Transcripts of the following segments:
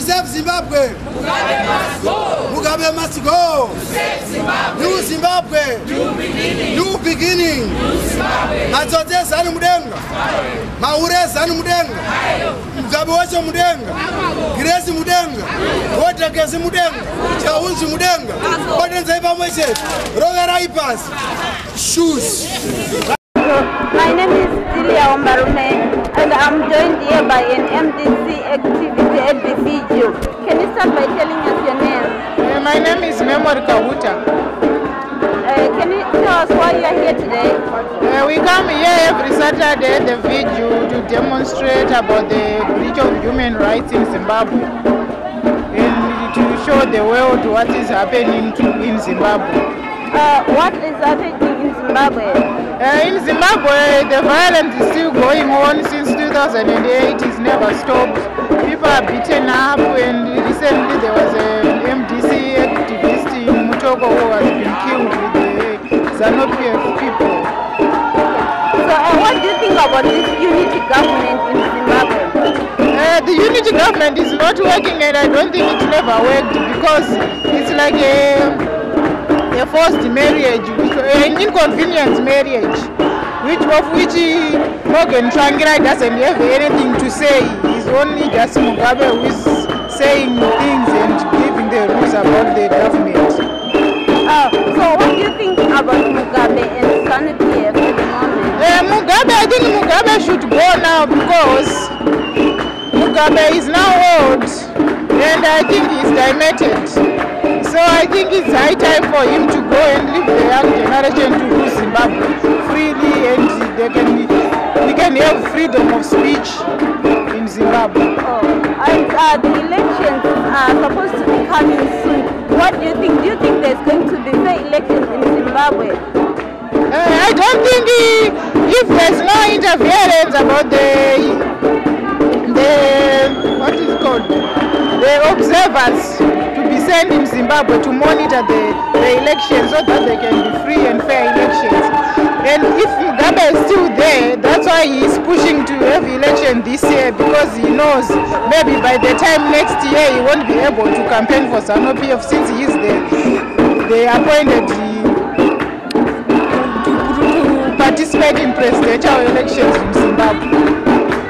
save Zimbabwe. Mugabe must go. New Zimbabwe. New beginning. Matsote zanu mudenga. Maure zanu mudenga. Mugabe wacho mudenga. Grace mudenga. Wotakezi mudenga. Chaunzi mudenga. Odenza ipamweshe. Rogera ipas. Shoes. My name is Delia Hombarume, and I'm joined here by an MDC activist at the Vigil. Can you start by telling us your name? My name is Memory Kahuta. Can you tell us why you are here today? We come here every Saturday at the Vigil to demonstrate about the breach of human rights in Zimbabwe and to show the world what is happening in Zimbabwe. What is happening in Zimbabwe? In Zimbabwe, the violence is still going on since 2008. It's never stopped. People are beaten up, and recently there was an MDC activist in Mutoko who has been killed with the Zanu-PF people. So what do you think about this unity government in Zimbabwe? The unity government is not working, and I don't think it never worked because it's like a forced marriage, an inconvenient marriage, of which Morgan Tsvangirai doesn't have anything to say. He's only just Mugabe who is saying things and giving the rules about the government. So what do you think about Mugabe and Zanu-PF at the moment? I think Mugabe should go now because Mugabe is now old and I think he's demented. So I think it's high time for him to go and leave the young generation to rule Zimbabwe freely, and we can have freedom of speech in Zimbabwe. And the elections are supposed to be coming soon. What do you think? Do you think there's going to be fair elections in Zimbabwe? I don't think if there's no interference about the observers to be sent in Zimbabwe to monitor the elections so that they can be free and fair elections. And if Mugabe is still there, that's why he is pushing to have election this year, because he knows maybe by the time next year he won't be able to campaign for Zanu-PF since he is the appointed to participate in presidential elections in Zimbabwe.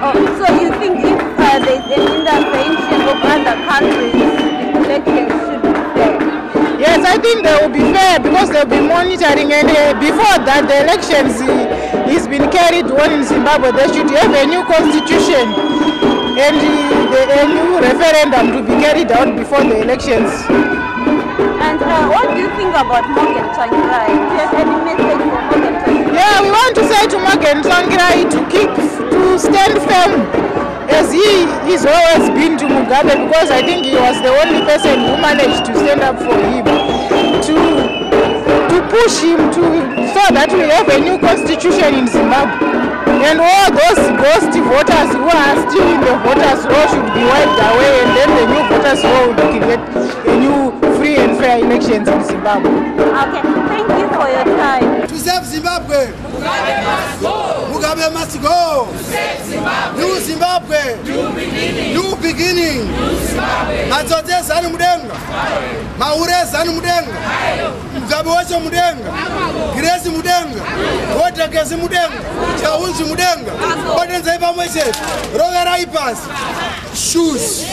So you think if there's an intervention of other countries, the elections should be fair? Yes, I think they will be fair because they'll be monitoring, and before that the elections is been carried on in Zimbabwe. They should have a new constitution and a new referendum to be carried out before the elections. And what do you think about Morgan Tsvangirai? Do you have any message for Morgan Tsvangirai? Yeah, we want to say to Morgan Tsvangirai to stand firm as he has always been to Mugabe, because I think he was the only person who managed to stand up for him, to push him so that we have a new constitution in Zimbabwe. And all those ghost voters who are still in the voters roll should be wiped away, and then the new voters roll will create a new free and fair elections in Zimbabwe. Okay, thank you for your time. To save Zimbabwe. Mugabe must go. Mugabe must go. To save Zimbabwe. New Zimbabwe. New beginning. New beginning. New Zimbabwe. Matsote zanu mudenga. Maure zanu mudenga. Mugabe wacho mudenga. Grace mudenga. Wotakezi mudenga. Chaunzi mudenga. Odenza ipamweshe. Rogera ipas. Shoes.